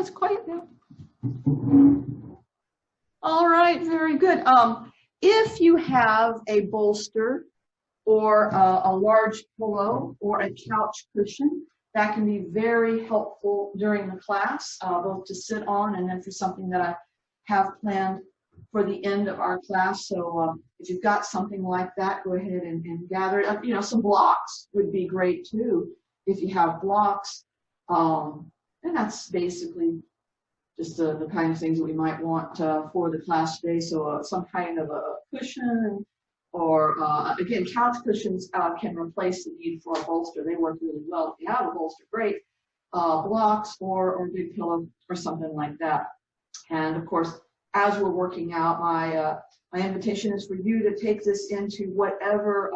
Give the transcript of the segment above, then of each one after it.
it's quiet now. All right, very good. If you have a bolster or a large pillow or a couch cushion, that can be very helpful during the class, both to sit on and then for something that I have planned for the end of our class. So if you've got something like that, go ahead and gather it. You know, some blocks would be great too if you have blocks. And that's basically just the kind of things that we might want for the class today. So some kind of a cushion, or again, couch cushions can replace the need for a bolster. They work really well. If you have a bolster, great. Blocks or a big pillow or something like that. And of course, as we're working out, my invitation is for you to take this into whatever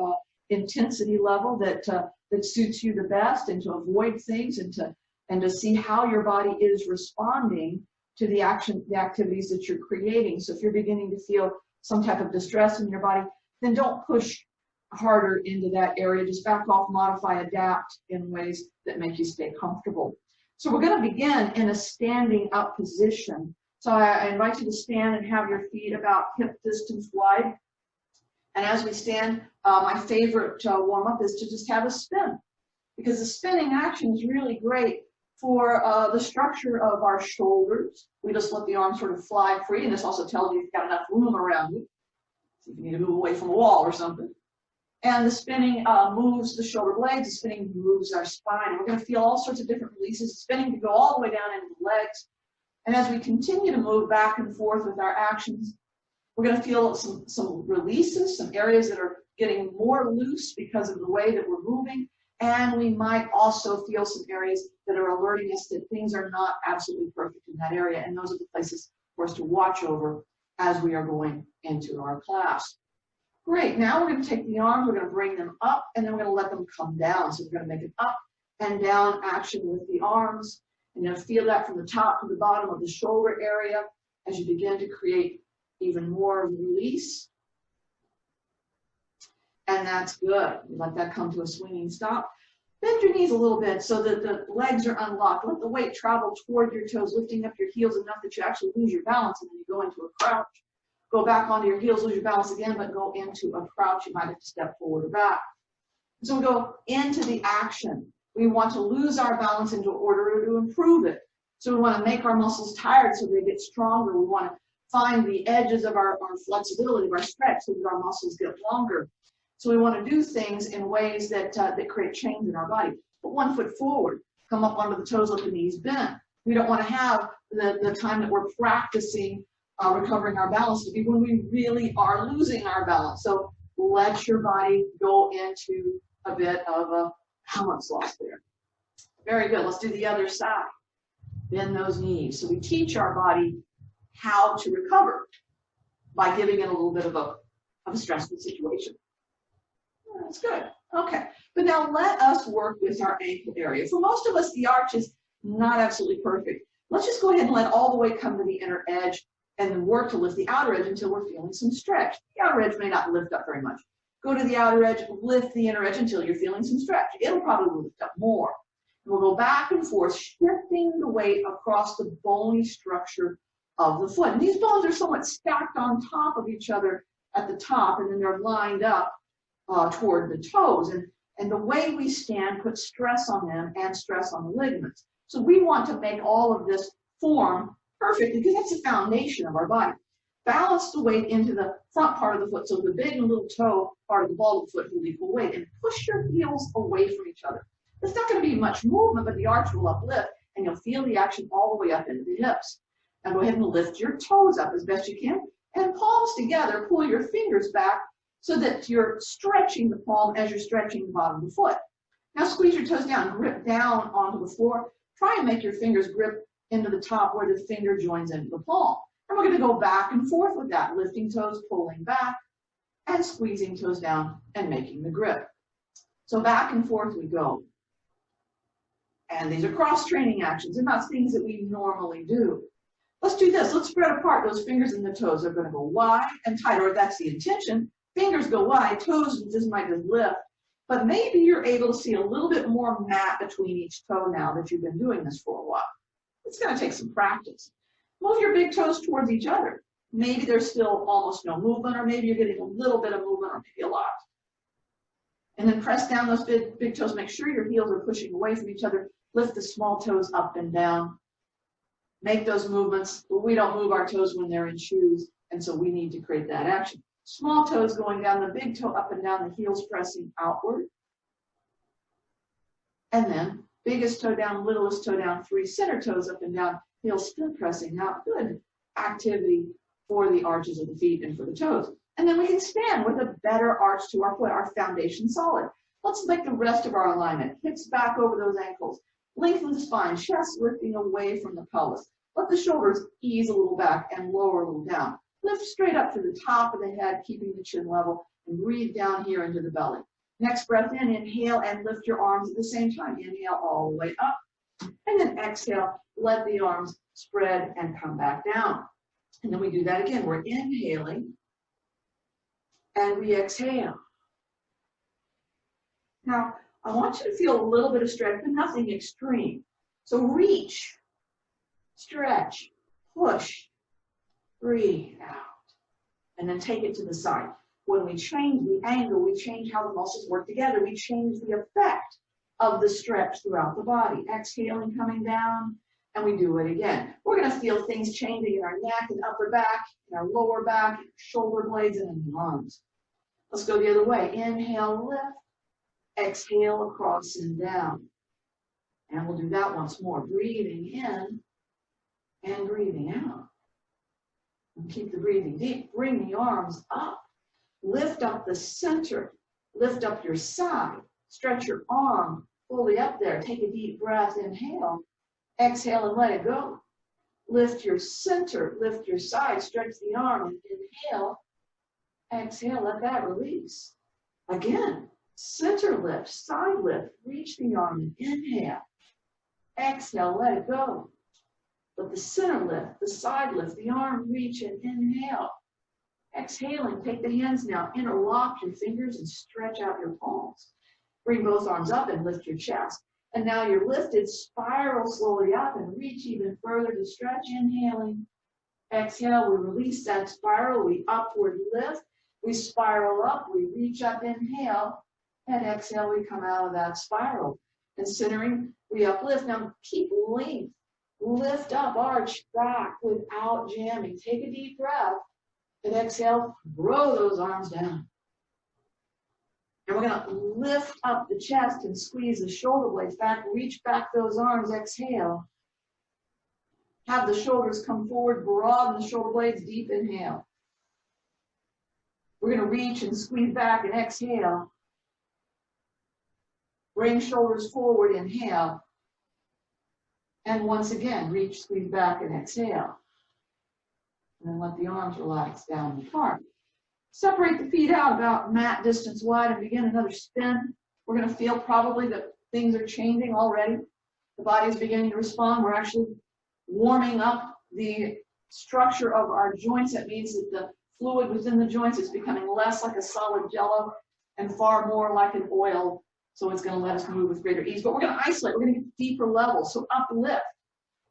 intensity level that suits you the best, and to avoid things and to see how your body is responding to the activities that you're creating. So if you're beginning to feel some type of distress in your body, then don't push harder into that area. Just back off, modify, adapt in ways that make you stay comfortable. So we're going to begin in a standing up position. So I invite you to stand and have your feet about hip distance wide. And as we stand, my favorite warm-up is to just have a spin, because the spinning action is really great for the structure of our shoulders. We just let the arms sort of fly free, and this also tells you if you've got enough room around you. So if you need to move away from a wall or something. And the spinning moves the shoulder blades, the spinning moves our spine. And we're going to feel all sorts of different releases. The spinning can go all the way down into the legs. And as we continue to move back and forth with our actions, we're going to feel some releases, some areas that are getting more loose because of the way that we're moving. And we might also feel some areas that are alerting us that things are not absolutely perfect in that area. And those are the places for us to watch over as we are going into our class. Great. Now we're going to take the arms, we're going to bring them up, and then we're going to let them come down. So we're going to make an up and down action with the arms. And you'll feel that from the top to the bottom of the shoulder area as you begin to create even more release. And that's good. You let that come to a swinging stop. Bend your knees a little bit so that the legs are unlocked. Let the weight travel toward your toes, lifting up your heels enough that you actually lose your balance, and then you go into a crouch. Go back onto your heels, lose your balance again, but go into a crouch. You might have to step forward or back. So we go into the action. We want to lose our balance in order to improve it. So we want to make our muscles tired so they get stronger. We want to find the edges of our flexibility, of our stretch, so that our muscles get longer. So we want to do things in ways that create change in our body. Put one foot forward, come up onto the toes, let the knees bend. We don't want to have the time that we're practicing recovering our balance to be when we really are losing our balance. So let your body go into a bit of a balance loss there. Very good. Let's do the other side. Bend those knees. So we teach our body how to recover by giving it a little bit of a stressful situation. That's good. Okay. But now let us work with our ankle area. For most of us, the arch is not absolutely perfect. Let's just go ahead and let all the way come to the inner edge and then work to lift the outer edge until we're feeling some stretch. The outer edge may not lift up very much. Go to the outer edge, lift the inner edge until you're feeling some stretch. It'll probably lift up more. And we'll go back and forth, shifting the weight across the bony structure of the foot. And these bones are somewhat stacked on top of each other at the top, and then they're lined up toward the toes. And the way we stand puts stress on them and stress on the ligaments. So we want to make all of this form perfect, because that's the foundation of our body. Balance the weight into the front part of the foot, so the big and little toe part of the ball of the foot will equal weight, and push your heels away from each other. There's not going to be much movement, but the arch will uplift, and you'll feel the action all the way up into the hips. Now go ahead and lift your toes up as best you can, and palms together, pull your fingers back so that you're stretching the palm as you're stretching the bottom of the foot. Now squeeze your toes down, grip down onto the floor. Try and make your fingers grip into the top where the finger joins into the palm. And we're going to go back and forth with that, lifting toes, pulling back, and squeezing toes down and making the grip. So back and forth we go. And these are cross-training actions. They're not things that we normally do. Let's do this. Let's spread apart. Those fingers and the toes are going to go wide and tight, or if that's the intention, fingers go wide, toes just might just lift. But maybe you're able to see a little bit more mat between each toe now that you've been doing this for a while. It's going to take some practice. Move your big toes towards each other. Maybe there's still almost no movement, or maybe you're getting a little bit of movement, or maybe a lot. And then press down those big toes. Make sure your heels are pushing away from each other. Lift the small toes up and down. Make those movements. We don't move our toes when they're in shoes, and so we need to create that action. Small toes going down, the big toe up and down, the heels pressing outward. And then biggest toe down, littlest toe down, 3 center toes up and down, heels still pressing out. Good activity for the arches of the feet and for the toes. And then we can stand with a better arch to our foot, our foundation solid. Let's make the rest of our alignment. Hips back over those ankles. Lengthen the spine, chest lifting away from the pelvis. Let the shoulders ease a little back and lower a little down. Lift straight up to the top of the head, keeping the chin level, and breathe down here into the belly. Next breath in, inhale and lift your arms at the same time. Inhale all the way up. And then exhale, let the arms spread and come back down. And then we do that again. We're inhaling and we exhale. Now, I want you to feel a little bit of stretch, but nothing extreme. So reach, stretch, push, breathe out, and then take it to the side. When we change the angle, we change how the muscles work together. We change the effect of the stretch throughout the body. Exhaling, coming down, and we do it again. We're going to feel things changing in our neck and upper back, in our lower back, in our shoulder blades, and in the arms. Let's go the other way. Inhale, lift. Exhale, across and down. And we'll do that once more. Breathing in and breathing out. And keep the breathing deep. Bring the arms up. Lift up the center. Lift up your side. Stretch your arm fully up there. Take a deep breath. Inhale. Exhale and let it go. Lift your center. Lift your side. Stretch the arm. And inhale. Exhale. Let that release. Again. Center lift. Side lift. Reach the arm and inhale. Exhale. Let it go. Let the center lift. The side lift. The arm reach and inhale. Exhaling, take the hands now, interlock your fingers and stretch out your palms. Bring both arms up and lift your chest. And now you're lifted, spiral slowly up and reach even further to stretch. Inhaling. Exhale, we release that spiral, we upward lift. We spiral up, we reach up, inhale. And exhale, we come out of that spiral. And centering, we uplift. Now keep length. Lift up, arch back without jamming. Take a deep breath. And exhale, throw those arms down. And we're going to lift up the chest and squeeze the shoulder blades back. Reach back those arms. Exhale. Have the shoulders come forward. Broaden the shoulder blades. Deep inhale. We're going to reach and squeeze back and exhale. Bring shoulders forward. Inhale. And once again, reach, squeeze back, and exhale. And then let the arms relax down and apart. Separate the feet out about mat distance wide and begin another spin. We're going to feel probably that things are changing already. The body is beginning to respond. We're actually warming up the structure of our joints. That means that the fluid within the joints is becoming less like a solid jello and far more like an oil. So it's going to let us move with greater ease. But we're going to isolate. We're going to get deeper levels. So uplift.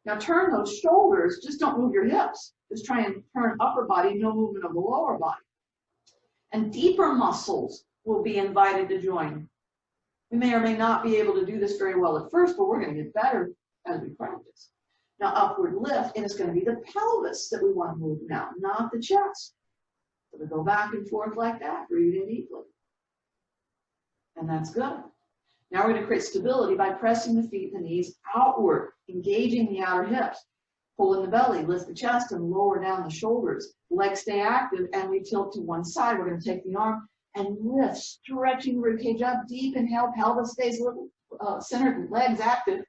Now turn those shoulders. Just don't move your hips. Just try and turn upper body, no movement of the lower body. And deeper muscles will be invited to join. We may or may not be able to do this very well at first, but we're going to get better as we practice. Now upward lift, and it's going to be the pelvis that we want to move now, not the chest. So we go back and forth like that, breathing deeply. And that's good. Now we're going to create stability by pressing the feet and the knees outward, engaging the outer hips. Pull in the belly, lift the chest, and lower down the shoulders. Legs stay active, and we tilt to one side. We're going to take the arm and lift, stretching the ribcage up. Deep inhale, pelvis stays a little centered, legs active.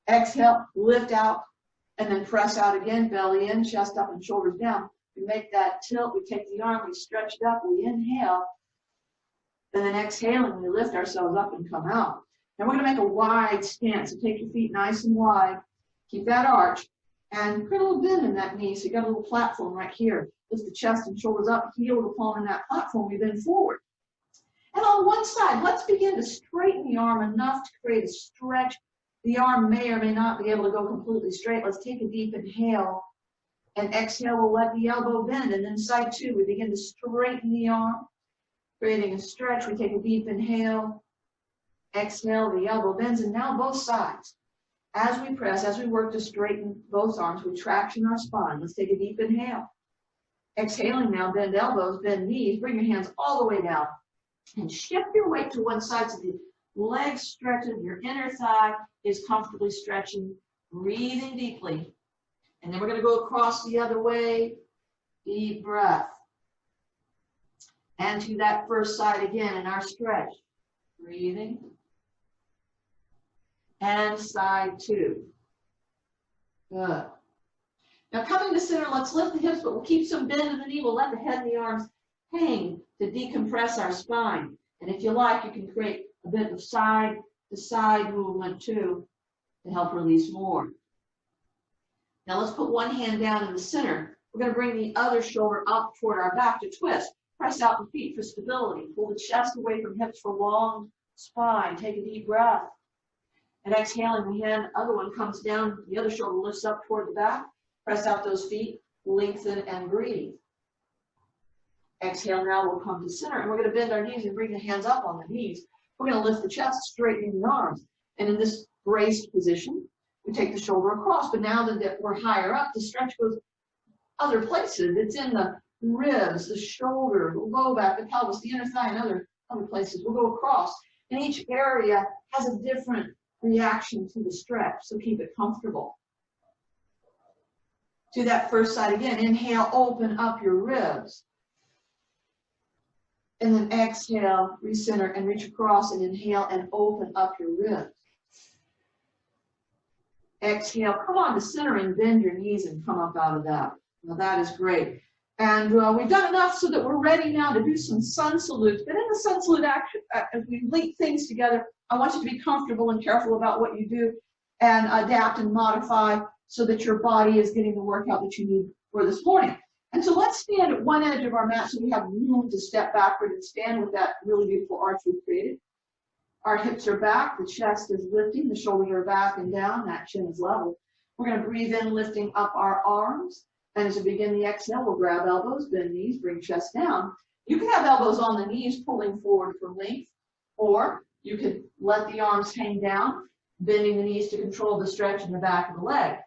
Exhale, lift out, and then press out again, belly in, chest up, and shoulders down. We make that tilt. We take the arm, we stretch it up, we inhale. And then exhaling, we lift ourselves up and come out. Now we're going to make a wide stance. So take your feet nice and wide. Keep that arch. And put a little bend in that knee. So you got a little platform right here. Lift the chest and shoulders up. Heel the palm in that platform. We bend forward. And on one side, let's begin to straighten the arm enough to create a stretch The arm may or may not be able to go completely straight. Let's take a deep inhale. And exhale, we'll let the elbow bend. And then side two, we begin to straighten the arm, creating a stretch. We take a deep inhale. Exhale, the elbow bends. And now both sides. As we press, as we work to straighten both arms, we traction our spine. Let's take a deep inhale. Exhaling now, bend elbows, bend knees. Bring your hands all the way down. And shift your weight to one side so the legs stretches. Your inner thigh is comfortably stretching. Breathing deeply. And then we're going to go across the other way. Deep breath. And to that first side again in our stretch. Breathing. And side two. Good. Now coming to center, let's lift the hips, but we'll keep some bend in the knee. We'll let the head and the arms hang to decompress our spine. And if you like, you can create a bit of side to side movement too to help release more. Now let's put one hand down in the center. We're going to bring the other shoulder up toward our back to twist. Press out the feet for stability. Pull the chest away from hips for long spine. Take a deep breath. And exhaling, the hand, other one comes down, the other shoulder lifts up toward the back. Press out those feet, lengthen and breathe. Exhale, now we'll come to center. And we're going to bend our knees and bring the hands up on the knees. We're going to lift the chest, straightening the arms. And in this braced position, we take the shoulder across. But now that we're higher up, the stretch goes other places. It's in the ribs, the shoulder, the low back, the pelvis, the inner thigh, and other places. We'll go across. And each area has a different reaction to the stretch, so keep it comfortable. To that first side again, inhale, open up your ribs. And then exhale, recenter and reach across and inhale and open up your ribs. Exhale, come on to center and bend your knees and come up out of that. Now that is great. And we've done enough so that we're ready now to do some sun salutes. But in the sun salute action, as we link things together, I want you to be comfortable and careful about what you do and adapt and modify so that your body is getting the workout that you need for this morning. And so let's stand at one edge of our mat so we have room to step backward and stand with that really beautiful arch we've created. Our hips are back, the chest is lifting, the shoulders are back and down, that chin is level. We're going to breathe in, lifting up our arms. And as we begin the exhale, we'll grab elbows, bend knees, bring chest down. You can have elbows on the knees pulling forward for length, or you could let the arms hang down, bending the knees to control the stretch in the back of the leg.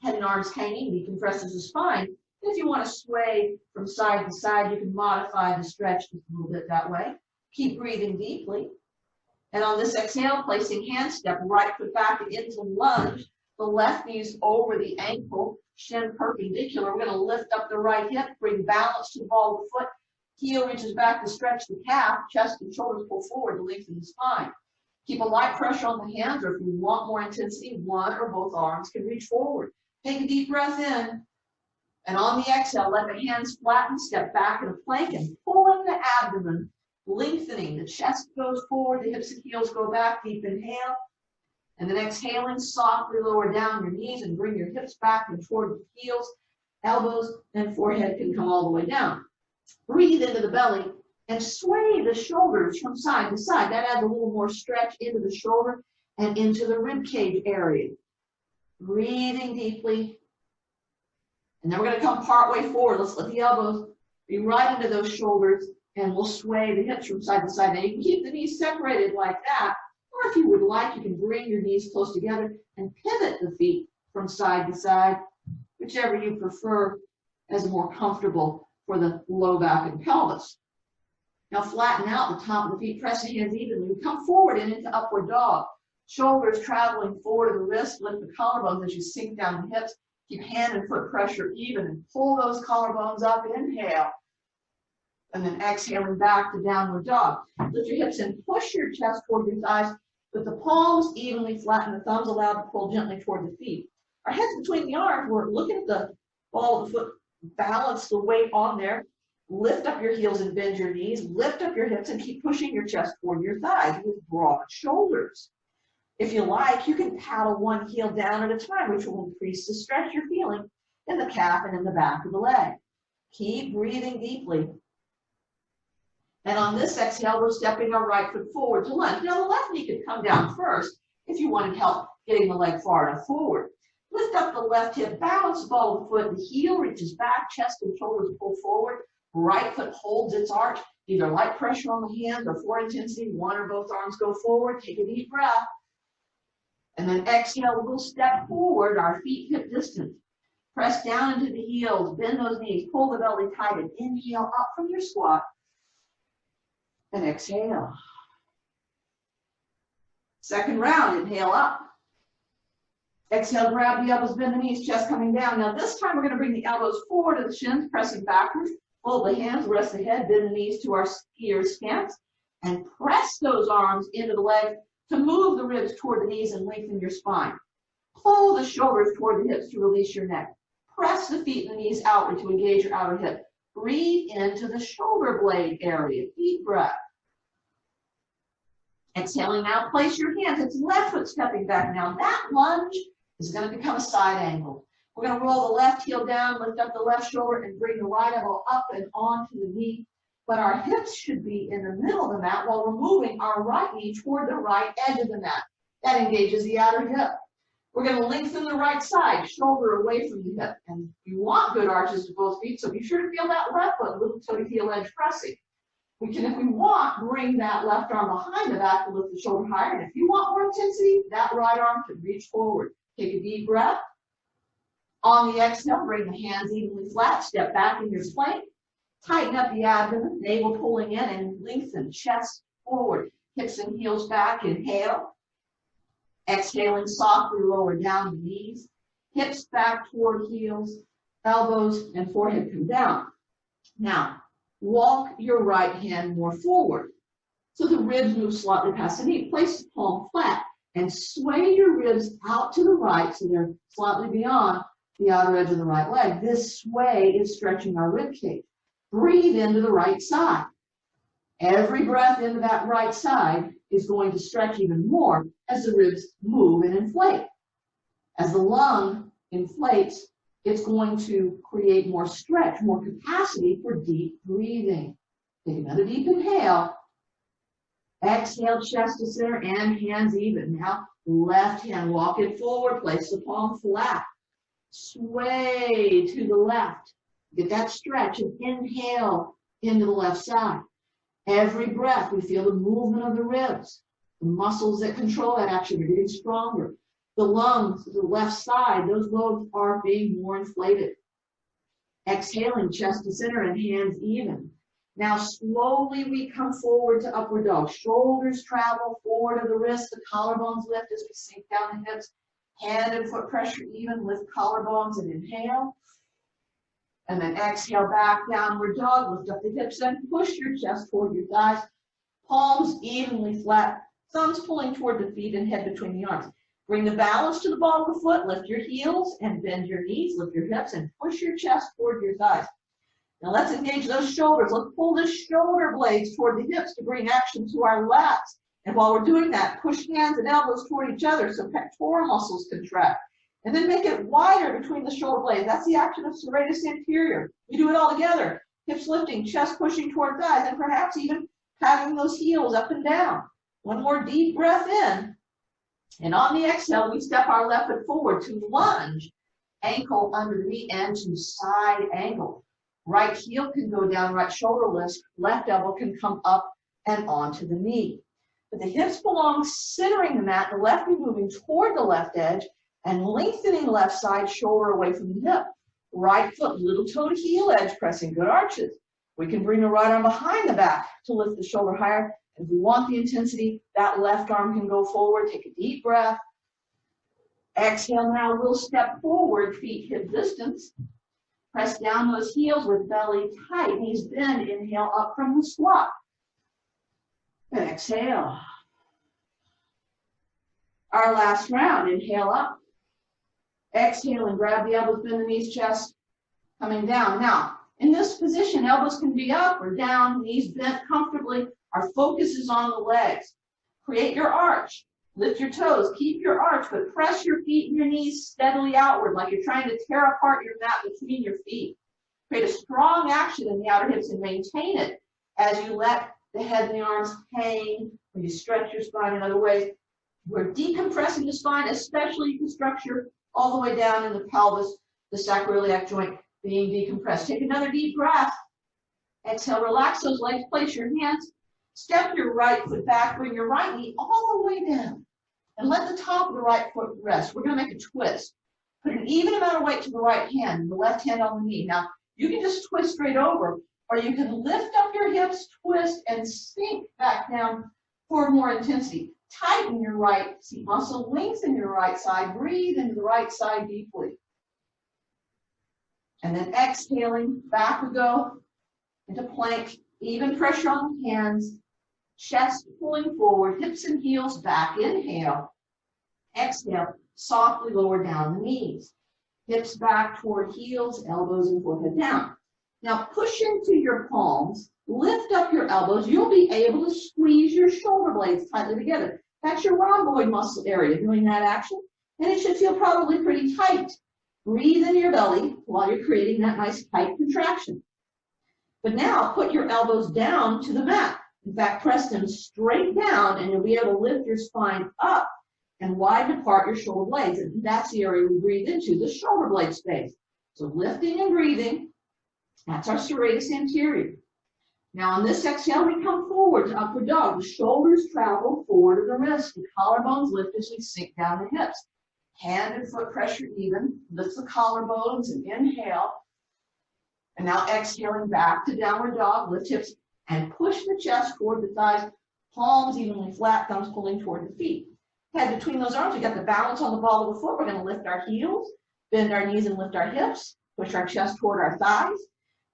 Head and arms hanging decompresses the spine. If you want to sway from side to side, you can modify the stretch just a little bit that way. Keep breathing deeply. And on this exhale, placing hand step, right foot back into lunge. The left knee is over the ankle, shin perpendicular. We're going to lift up the right hip, bring balance to the ball of the foot. Heel reaches back to stretch the calf, chest and shoulders pull forward to lengthen the spine. Keep a light pressure on the hands, or if you want more intensity, one or both arms can reach forward. Take a deep breath in. And on the exhale, let the hands flatten, step back in a plank and pulling the abdomen, lengthening. The chest goes forward, the hips and heels go back, deep inhale. And then exhaling, softly lower down your knees and bring your hips back and toward the heels. Elbows and forehead can come all the way down. Breathe into the belly and sway the shoulders from side to side. That adds a little more stretch into the shoulder and into the rib cage area. Breathing deeply. And then we're going to come part way forward. Let's let the elbows be right into those shoulders, and we'll sway the hips from side to side. Now you can keep the knees separated like that, or if you would like, you can bring your knees close together and pivot the feet from side to side, whichever you prefer as more comfortable for the low back and pelvis. Now flatten out the top of the feet, press the hands evenly. Come forward and into upward dog. Shoulders traveling forward to the wrist, lift the collarbones as you sink down the hips. Keep hand and foot pressure even and pull those collarbones up. Inhale. And then exhaling back to downward dog. Lift your hips and push your chest toward your thighs. With the palms evenly flatten, the thumbs allowed to pull gently toward the feet. Our heads between the arms, we're looking at the ball of the foot, balance the weight on there. Lift up your heels and bend your knees. Lift up your hips and keep pushing your chest toward your thighs with broad shoulders. If you like, you can paddle one heel down at a time, which will increase the stretch you're feeling in the calf and in the back of the leg. Keep breathing deeply. And on this exhale, we're stepping our right foot forward to lunge. Now, the left knee could come down first. if you wanted help getting the leg far enough forward. Lift up the left hip, balance the ball of the foot, the heel reaches back, chest and shoulders pull forward, right foot holds its arch, either light pressure on the hands or for intensity, one or both arms go forward, take a deep breath. And then exhale, we'll step forward, our feet hip distance. Press down into the heels, bend those knees, pull the belly tight, and inhale up from your squat. And exhale. Second round, inhale up. Exhale, grab the elbows, bend the knees, chest coming down. Now this time we're going to bring the elbows forward to the shins, pressing backwards. Fold the hands, rest the head, bend the knees to our skier stance. And press those arms into the leg to move the ribs toward the knees and lengthen your spine. Pull the shoulders toward the hips to release your neck. Press the feet and the knees outward to engage your outer hip. Breathe into the shoulder blade area. Deep breath. Exhaling now, place your hands. It's left foot stepping back now. That lunge is going to become a side angle. We're going to roll the left heel down, lift up the left shoulder, and bring the right elbow up and onto the knee. But our hips should be in the middle of the mat while we're moving our right knee toward the right edge of the mat. That engages the outer hip. We're going to lengthen the right side, shoulder away from the hip. And you want good arches to both feet, so be sure to feel that left foot, little toe to heel edge pressing. We can, if we want, bring that left arm behind the back to lift the shoulder higher. And if you want more intensity, that right arm can reach forward. Take a deep breath. On the exhale, bring the hands evenly flat. Step back in your plank. Tighten up the abdomen, navel pulling in, and lengthen chest forward. Hips and heels back. Inhale. Exhaling softly, lower down the knees. Hips back toward heels. Elbows and forehead come down. Now, walk your right hand more forward. So the ribs move slightly past the knee. Place the palm flat and sway your ribs out to the right so they're slightly beyond the outer edge of the right leg. This sway is stretching our rib cage. Breathe into the right side. Every breath into that right side is going to stretch even more as the ribs move and inflate. As the lung inflates, it's going to create more stretch, more capacity for deep breathing. Take another deep inhale. Exhale, chest to center and hands even. Now, left hand, walk it forward, place the palm flat. Sway to the left. Get that stretch and inhale into the left side. Every breath, we feel the movement of the ribs. The muscles that control that action are getting stronger. The lungs, the left side, those lobes are being more inflated. Exhaling, chest to center and hands even. Now slowly we come forward to upward dog. Shoulders travel forward of the wrists, the collarbones lift as we sink down the hips. Hand and foot pressure even, lift collarbones and inhale. And then exhale back, downward dog, lift up the hips and push your chest toward your thighs. Palms evenly flat, thumbs pulling toward the feet and head between the arms. Bring the balance to the ball of the foot, lift your heels and bend your knees, lift your hips and push your chest toward your thighs. Now let's engage those shoulders. Let's pull the shoulder blades toward the hips to bring action to our lats. And while we're doing that, push hands and elbows toward each other so pectoral muscles contract. And then make it wider between the shoulder blades. That's the action of serratus anterior. We do it all together. Hips lifting, chest pushing toward thighs, and perhaps even patting those heels up and down. One more deep breath in. And on the exhale, we step our left foot forward to lunge, ankle under the knee, and to side angle. Right heel can go down, right shoulder lifts, left elbow can come up and onto the knee. But the hips belong centering the mat, the left knee moving toward the left edge, and lengthening left side shoulder away from the hip. Right foot, little toe to heel edge, pressing good arches. We can bring the right arm behind the back to lift the shoulder higher. If we want the intensity, that left arm can go forward. Take a deep breath. Exhale now, we'll step forward, feet hip distance. Press down those heels with belly tight, knees bend. Inhale up from the squat. And exhale. Our last round, inhale up. Exhale and grab the elbows, bend the knees, chest coming down. Now, in this position, elbows can be up or down, knees bent comfortably. Our focus is on the legs. Create your arch. Lift your toes. Keep your arch, but press your feet and your knees steadily outward like you're trying to tear apart your mat between your feet. Create a strong action in the outer hips and maintain it as you let the head and the arms hang, when you stretch your spine in other ways. We're decompressing the spine, especially the structure all the way down in the pelvis, the sacroiliac joint being decompressed. Take another deep breath. Exhale, relax those legs, place your hands, step your right foot back, bring your right knee all the way down, and let the top of the right foot rest. We're going to make a twist. Put an even amount of weight to the right hand, the left hand on the knee. Now, you can just twist straight over, or you can lift up your hips, twist, and sink back down for more intensity. Tighten your right seat muscle, lengthen your right side, breathe into the right side deeply. And then exhaling, back we go into plank, even pressure on the hands, chest pulling forward, hips and heels back, inhale. Exhale, softly lower down the knees. Hips back toward heels, elbows and forehead down. Now push into your palms, lift up your elbows. You'll be able to squeeze your shoulder blades tightly together. That's your rhomboid muscle area doing that action. And it should feel probably pretty tight. Breathe into your belly while you're creating that nice tight contraction. But now put your elbows down to the mat. In fact, press them straight down and you'll be able to lift your spine up and widen apart your shoulder blades. And that's the area we breathe into, the shoulder blade space. So lifting and breathing, that's our serratus anterior. Now on this exhale, we come forward to upward dog. The shoulders travel forward of the wrists. The collarbones lift as we sink down the hips. Hand and foot pressure even. Lift the collarbones and inhale. And now exhaling back to downward dog. Lift hips and push the chest toward the thighs. Palms evenly flat, thumbs pulling toward the feet. Head between those arms. We got the balance on the ball of the foot. We're going to lift our heels, bend our knees and lift our hips. Push our chest toward our thighs.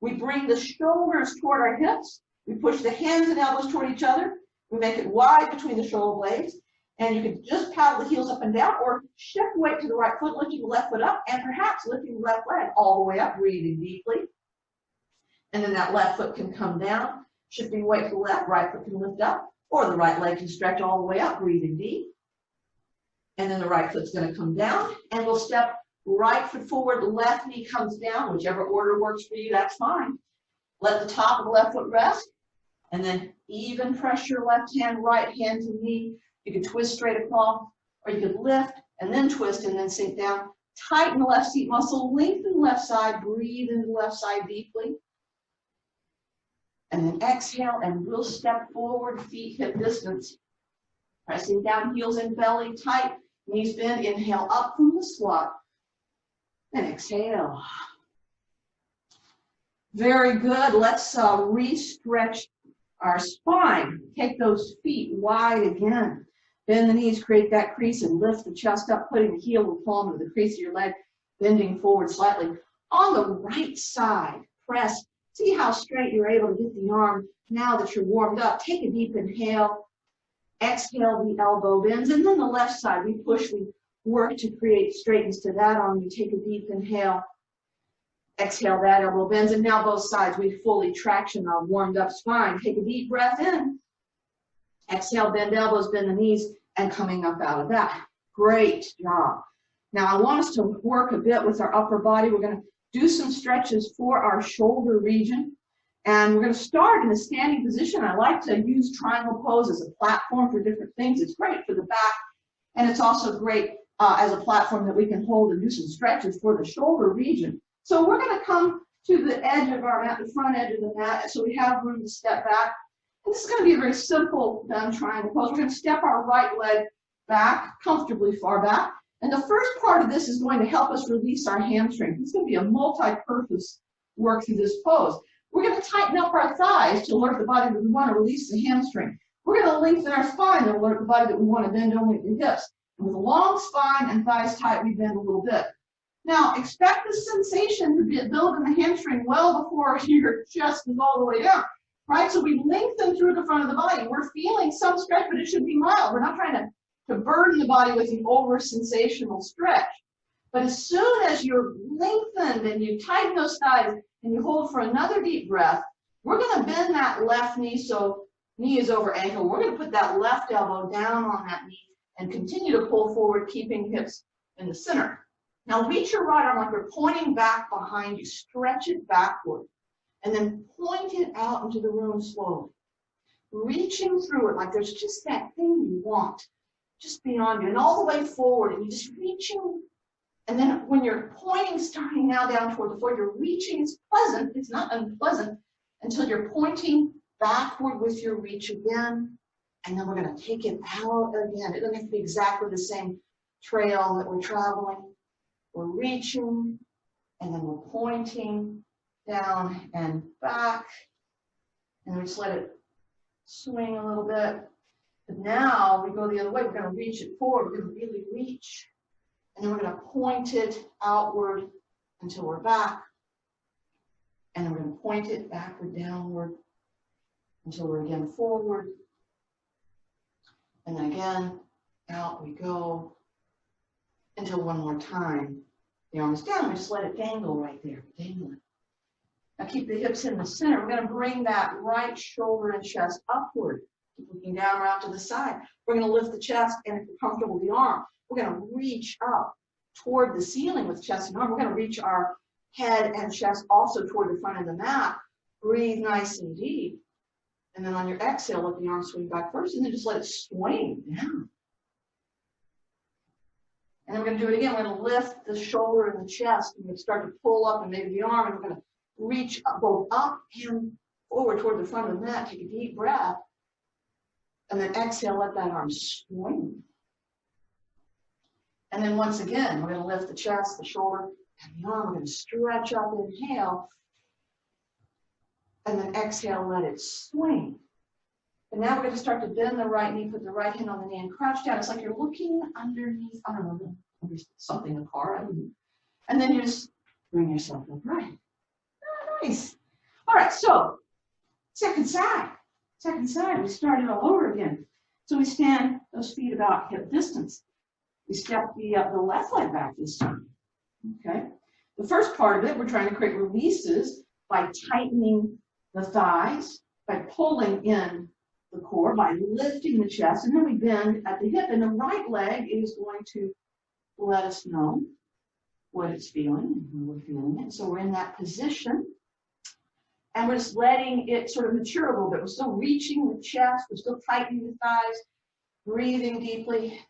We bring the shoulders toward our hips. We push the hands and elbows toward each other. We make it wide between the shoulder blades. And you can just paddle the heels up and down or shift weight to the right foot, lifting the left foot up, and perhaps lifting the left leg all the way up, breathing deeply. And then that left foot can come down, shifting weight to the left, right foot can lift up, or the right leg can stretch all the way up, breathing deep. And then the right foot's going to come down, and we'll step right foot forward, left knee comes down, whichever order works for you, that's fine. Let the top of the left foot rest, and then even pressure left hand, right hand to knee. You can twist straight across, or you could lift and then twist and then sink down. Tighten the left seat muscle, lengthen the left side, breathe into the left side deeply. And then exhale, and we'll step forward, feet hip distance. Pressing down, heels and belly tight, knees bend, inhale up from the squat. And exhale. Very good. Let's re-stretch our spine. Take those feet wide again. Bend the knees, create that crease, and lift the chest up, putting the heel and palm to the crease of your leg, bending forward slightly. On the right side, press. See how straight you're able to get the arm now that you're warmed up. Take a deep inhale. Exhale, the elbow bends. And then the left side, we push, we work to create straightness to that arm. You take a deep inhale. Exhale, that elbow bends. And now both sides, we fully traction our warmed up spine. Take a deep breath in. Exhale, bend elbows, bend the knees, and coming up out of that. Great job. Now I want us to work a bit with our upper body. We're going to do some stretches for our shoulder region. And we're going to start in a standing position. I like to use triangle pose as a platform for different things. It's great for the back, and it's also great as a platform that we can hold and do some stretches for the shoulder region. So we're going to come to the edge of our mat, the front edge of the mat, so we have room to step back. And this is going to be a very simple triangle pose. We're going to step our right leg back, comfortably far back. And the first part of this is going to help us release our hamstring. It's going to be a multi-purpose work through this pose. We're going to tighten up our thighs to alert the body that we want to release the hamstring. We're going to lengthen our spine to alert the body that we want to bend only the hips. And with a long spine and thighs tight, we bend a little bit. Now, expect the sensation to build in the hamstring well before your chest is all the way down. Right? So we lengthen through the front of the body. We're feeling some stretch, but it should be mild. We're not trying to burden the body with an over-sensational stretch. But as soon as you're lengthened and you tighten those thighs and you hold for another deep breath, we're going to bend that left knee so knee is over ankle. We're going to put that left elbow down on that knee and continue to pull forward, keeping hips in the center. Now reach your right arm like you're pointing back behind you. Stretch it backward. And then point it out into the room slowly. Reaching through it like there's just that thing you want just beyond you, and all the way forward, and you're just reaching. And then when you're pointing, starting now down toward the floor, you're reaching. It's pleasant. It's not unpleasant until you're pointing backward with your reach again. And then we're going to take it out again. It doesn't have to be exactly the same trail that we're traveling. We're reaching, and then we're pointing down and back. And we just let it swing a little bit. But now we go the other way. We're going to reach it forward. We're going to really reach. And then we're going to point it outward until we're back. And then we're going to point it backward, downward until we're again forward. And then again, out we go until one more time. The arm is down. We just let it dangle right there. Dangle it. Now keep the hips in the center. We're going to bring that right shoulder and chest upward. Keep looking down or out to the side. We're going to lift the chest, and if you're comfortable with the arm, we're going to reach up toward the ceiling with chest and arm. We're going to reach our head and chest also toward the front of the mat. Breathe nice and deep. And then on your exhale, let the arm swing back first, and then just let it swing down. And then we're going to do it again. We're going to lift the shoulder and the chest. We're going to start to pull up and maybe the arm, and we're going to reach both up and forward toward the front of the mat. Take a deep breath. And then exhale, let that arm swing. And then once again, we're going to lift the chest, the shoulder, and the arm. We're going to stretch up, inhale. And then exhale, let it swing. And now we're going to start to bend the right knee, put the right hand on the knee, and crouch down. It's like you're looking underneath, I don't know, something in the car. I don't know. And then you just bring yourself upright. Oh, nice. All right, so second side. Second side, we start it all over again. So we stand those feet about hip distance. We step the left leg back this time. Okay. The first part of it, we're trying to create releases by tightening the thighs, by pulling in the core, by lifting the chest, and then we bend at the hip. And the right leg is going to let us know what it's feeling, and we're feeling it. So we're in that position. And we're just letting it sort of mature a little bit. We're still reaching the chest. We're still tightening the thighs, breathing deeply.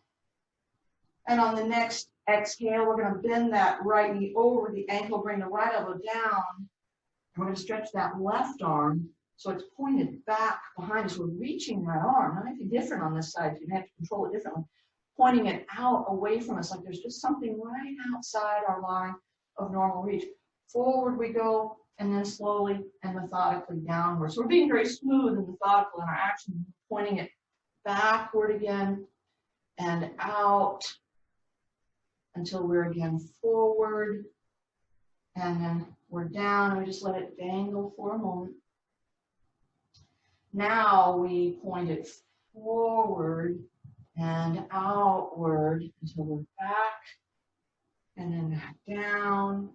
And on the next exhale, we're going to bend that right knee over the ankle, bring the right elbow down. And we're going to stretch that left arm so it's pointed back behind us. We're reaching that arm. Not anything different on this side. You have to control it differently. Pointing it out away from us like there's just something right outside our line of normal reach. Forward we go. And then slowly and methodically downward. So we're being very smooth and methodical in our action, pointing it backward again and out until we're again forward. And then we're down, and we just let it dangle for a moment. Now we point it forward and outward until we're back, and then back down.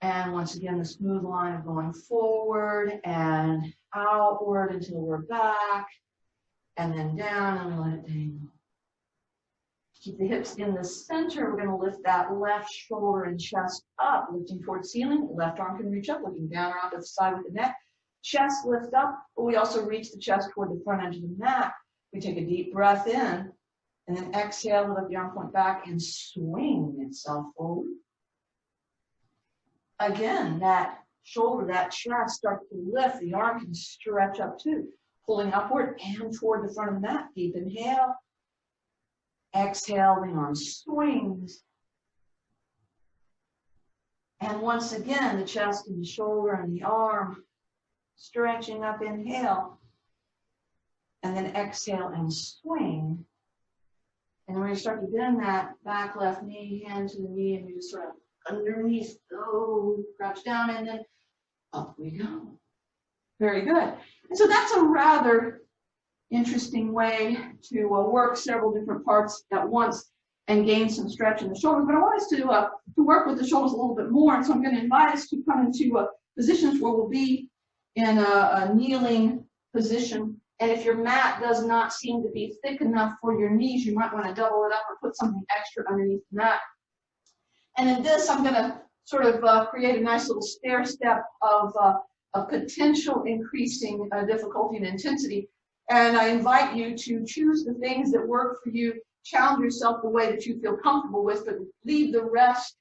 And once again, the smooth line of going forward and outward until we're back, and then down, and we let it dangle. Keep the hips in the center. We're going to lift that left shoulder and chest up, lifting towards ceiling. Left arm can reach up, looking down or out to the side with the neck. Chest lift up, but we also reach the chest toward the front edge of the mat. We take a deep breath in, and then exhale, let the arm point back and swing itself forward. Again, that shoulder, that chest starts to lift. The arm can stretch up too, pulling upward and toward the front of the mat. Deep inhale. Exhale, the arm swings. And once again, the chest and the shoulder and the arm stretching up. Inhale. And then exhale and swing. And we're going to start to bend that back left knee, hand to the knee, and we just sort of underneath, go, crouch down, and then up we go. Very good. And so that's a rather interesting way to work several different parts at once and gain some stretch in the shoulders. But I want us to work with the shoulders a little bit more, and so I'm going to invite us to come into positions where we'll be in a kneeling position. And if your mat does not seem to be thick enough for your knees, you might want to double it up or put something extra underneath the mat. And in this, I'm going to sort of create a nice little stair step of potential increasing difficulty and intensity. And I invite you to choose the things that work for you challenge yourself the way that you feel comfortable with, but leave the rest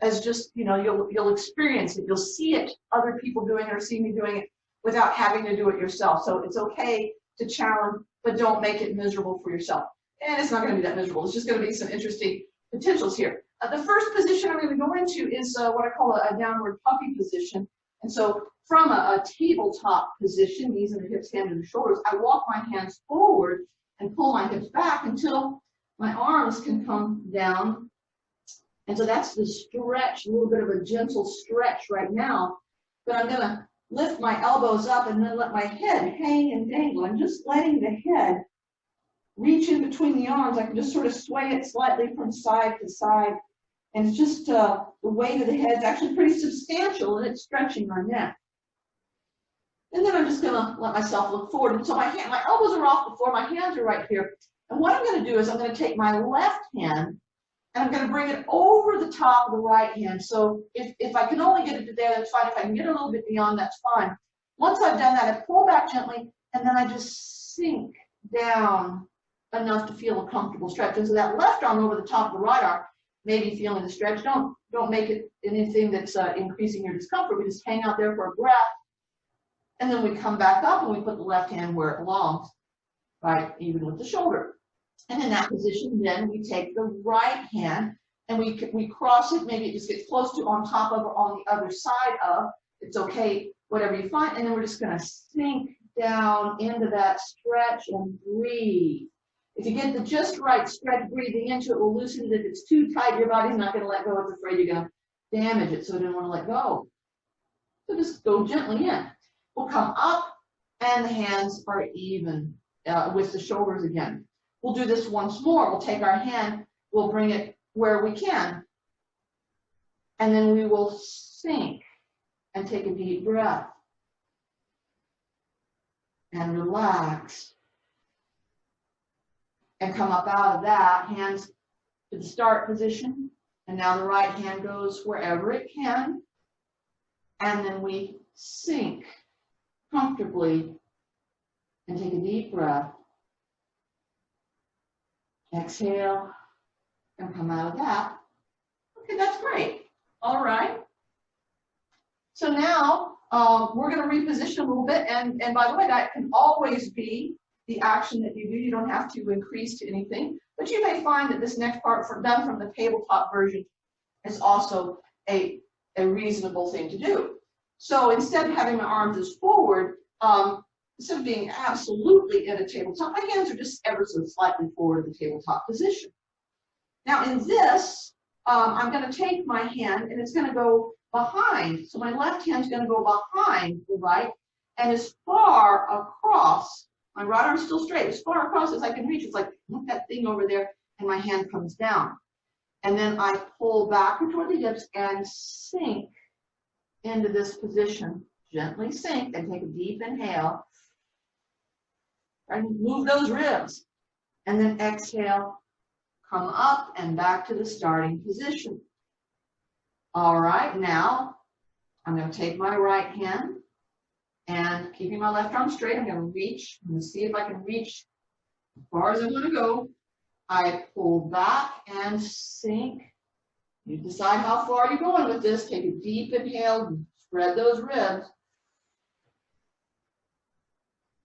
as just, you know, you'll experience it. You'll see it, other people doing it or see me doing it without having to do it yourself. So it's okay to challenge, but don't make it miserable for yourself. And it's not going to be that miserable. It's just going to be some interesting potentials here. The first position I'm going to go into is what I call a downward puppy position. And so from a tabletop position, knees and the hips, hands and the shoulders, I walk my hands forward and pull my hips back until my arms can come down. And so that's the stretch, a little bit of a gentle stretch right now. But I'm going to lift my elbows up and then let my head hang and dangle. I'm just letting the head reach in between the arms. I can just sort of sway it slightly from side to side. And it's just the weight of the head is actually pretty substantial, and it's stretching my neck. And then I'm just going to let myself look forward. And so my elbows are off before, my hands are right here. And what I'm going to do is I'm going to take my left hand and I'm going to bring it over the top of the right hand. So if I can only get it to there, that's fine. If I can get a little bit beyond, that's fine. Once I've done that, I pull back gently, and then I just sink down enough to feel a comfortable stretch. And so that left arm over the top of the right arm, maybe feeling the stretch. Don't make it anything that's increasing your discomfort. We just hang out there for a breath. And then we come back up and we put the left hand where it belongs, right, even with the shoulder. And in that position, then we take the right hand and we cross it. Maybe it just gets close to, on top of, or on the other side of. It's okay, whatever you find. And then we're just going to sink down into that stretch and breathe. If you get the just right stretch, breathing into it will loosen it. If it's too tight, your body's not going to let go. It's afraid you're going to damage it, so it doesn't want to let go. So just go gently in. We'll come up, and the hands are even with the shoulders again. We'll do this once more. We'll take our hand, we'll bring it where we can, and then we will sink and take a deep breath and relax and come up out of that, hands to the start position, and now the right hand goes wherever it can, and then we sink comfortably and take a deep breath. Exhale and come out of that. Okay, that's great. All right. So now we're going to reposition a little bit, and by the way, that can always be the action that you do. You don't have to increase to anything, but you may find that this next part, done from the tabletop version, is also a reasonable thing to do. So instead of having my arms as forward, instead of being absolutely in a tabletop, my hands are just ever so slightly forward in the tabletop position. Now in this, I'm going to take my hand and it's going to go behind. So my left hand's going to go behind the right, and as far across, my right arm's still straight, as far across as I can reach. It's like, look, that thing over there, and my hand comes down. And then I pull backward toward the hips and sink into this position. Gently sink and take a deep inhale. Right, move those ribs. And then exhale, come up and back to the starting position. All right, now I'm going to take my right hand and keeping my left arm straight, I'm going to reach. I'm going to see if I can reach as far as I want to go. I pull back and sink. You decide how far you're going with this. Take a deep inhale, spread those ribs.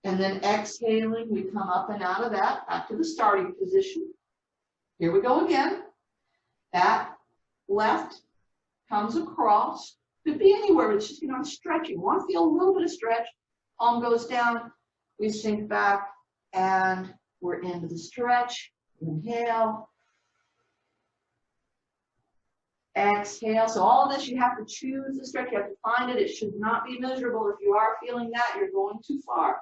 And then exhaling, we come up and out of that, back to the starting position. Here we go again. That left comes across. Could be anywhere, it's just, I'm stretching. I want to feel a little bit of stretch. Palm goes down, we sink back, and we're into the stretch. Inhale. Exhale. So all of this, you have to choose the stretch. You have to find it. It should not be miserable. If you are feeling that, you're going too far.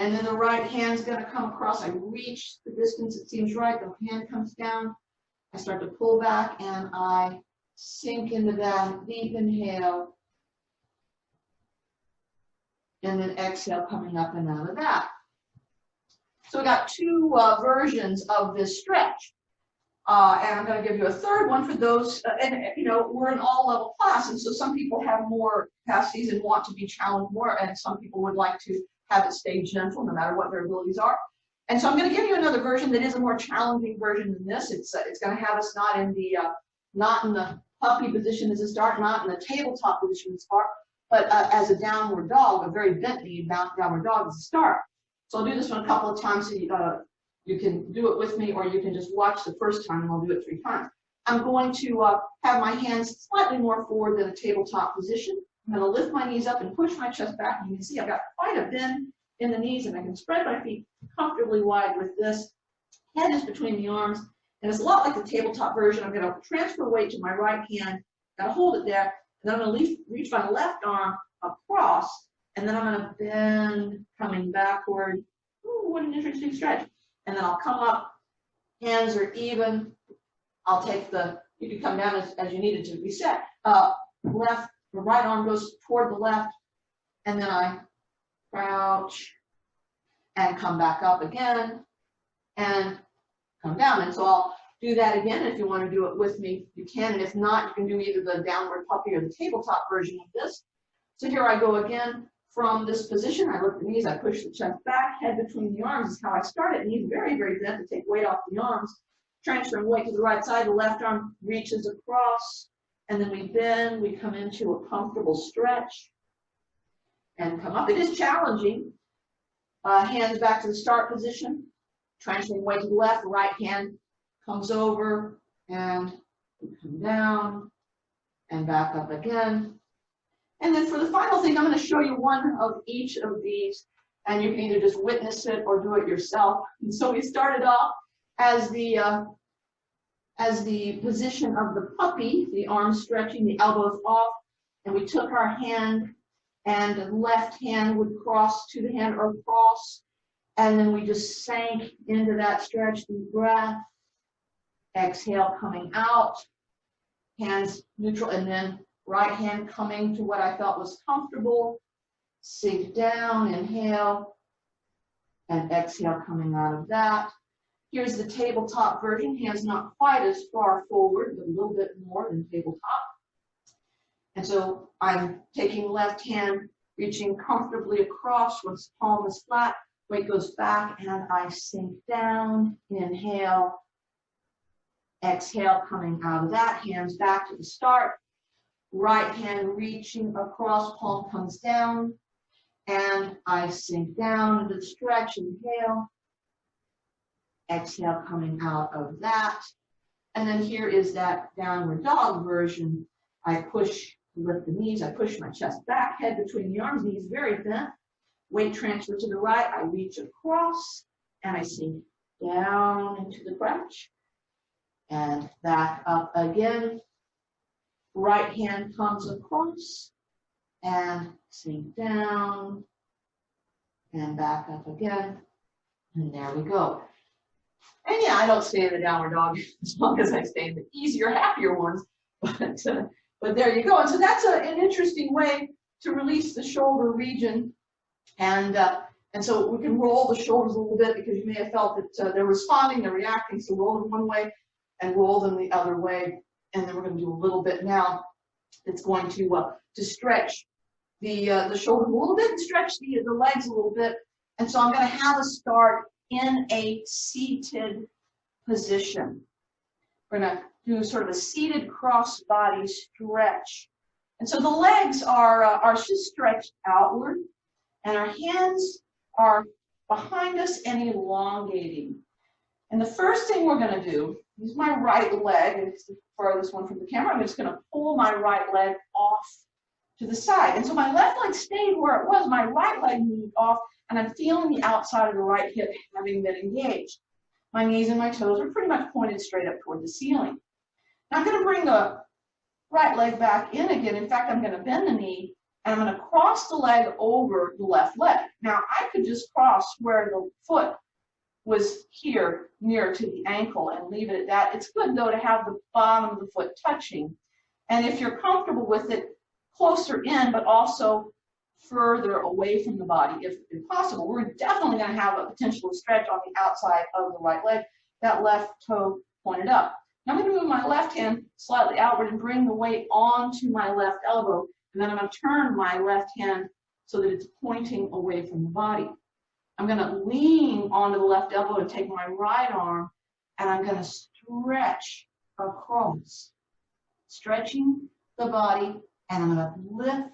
And then the right hand's going to come across. I reach the distance it seems right. The hand comes down. I start to pull back, and I sink into that deep inhale. And then exhale, coming up and out of that. So we got two versions of this stretch. And I'm going to give you a third one for those, we're an all-level class, and so some people have more capacities and want to be challenged more, and some people would like to have it stay gentle no matter what their abilities are. And so I'm going to give you another version that is a more challenging version than this. It's going to have us not in the puppy position as a start, not in the tabletop position as a start, but as a downward dog, a very bent knee downward dog as a start. So I'll do this one a couple of times so you can do it with me, or you can just watch the first time and I'll do it 3 times. I'm going to have my hands slightly more forward than a tabletop position. I'm going to lift my knees up and push my chest back. And you can see I've got quite a bend in the knees, and I can spread my feet comfortably wide with this. Head is between the arms, and it's a lot like the tabletop version. I'm going to transfer weight to my right hand, got to hold it there, and then I'm going to reach my left arm across, and then I'm going to bend, coming backward. Ooh, what an interesting stretch. And then I'll come up, hands are even. I'll take you can come down as you needed to reset. Left, the right arm goes toward the left, and then I crouch and come back up again and come down. And so I'll do that again. If you want to do it with me, you can. And if not, you can do either the downward puppy or the tabletop version of this. So here I go again from this position. I lift the knees, I push the chest back, head between the arms is how I started. Knees very, very bent to take weight off the arms. Transferring weight to the right side, the left arm reaches across, and then we bend, we come into a comfortable stretch and come up. It is challenging. Hands back to the start position, transferring weight to the left, the right hand comes over, and we come down and back up again. And then for the final thing, I'm going to show you one of each of these, and you can either just witness it or do it yourself. And so we started off as the position of the puppy, the arms stretching, the elbows off, and we took our hand and the left hand would cross to the hand or cross, and then we just sank into that stretch, deep breath, exhale coming out, hands neutral, and then right hand coming to what I felt was comfortable, sink down, inhale, and exhale coming out of that. Here's the tabletop version, hands not quite as far forward, but a little bit more than tabletop. And so I'm taking left hand, reaching comfortably across with palm is flat, weight goes back, and I sink down, inhale, exhale coming out of that, hands back to the start, right hand reaching across, palm comes down, and I sink down into the stretch, inhale, exhale coming out of that. And then here is that downward dog version. I push, lift the knees, I push my chest back, head between the arms, knees very bent. Weight transfer to the right, I reach across, and I sink down into the crouch. And back up again. Right hand comes across, and sink down, and back up again. And there we go. And yeah, I don't stay in the downward dog as long as I stay in the easier, happier ones. But there you go. And so that's an interesting way to release the shoulder region. And so we can roll the shoulders a little bit because you may have felt that they're responding, they're reacting. So roll them one way and roll them the other way. And then we're going to do a little bit now that's going to stretch the shoulders a little bit and stretch the legs a little bit. And so I'm going to have us start in a seated position. We're going to do sort of a seated cross body stretch. And so the legs are just stretched outward, and our hands are behind us and elongating. And the first thing we're going to do, use my right leg, and it's the farthest one from the camera, I'm just going to pull my right leg off to the side. And so my left leg stayed where it was, my right leg moved off, and I'm feeling the outside of the right hip having been engaged. My knees and my toes are pretty much pointed straight up toward the ceiling. Now I'm going to bring the right leg back in again. In fact, I'm going to bend the knee, and I'm going to cross the leg over the left leg. Now I could just cross where the foot was here near to the ankle and leave it at that. It's good though to have the bottom of the foot touching. And if you're comfortable with it, closer in, but also further away from the body if possible. We're definitely going to have a potential stretch on the outside of the right leg, that left toe pointed up. Now I'm going to move my left hand slightly outward and bring the weight onto my left elbow, and then I'm going to turn my left hand so that it's pointing away from the body. I'm going to lean onto the left elbow and take my right arm, and I'm going to stretch across, stretching the body, and I'm going to lift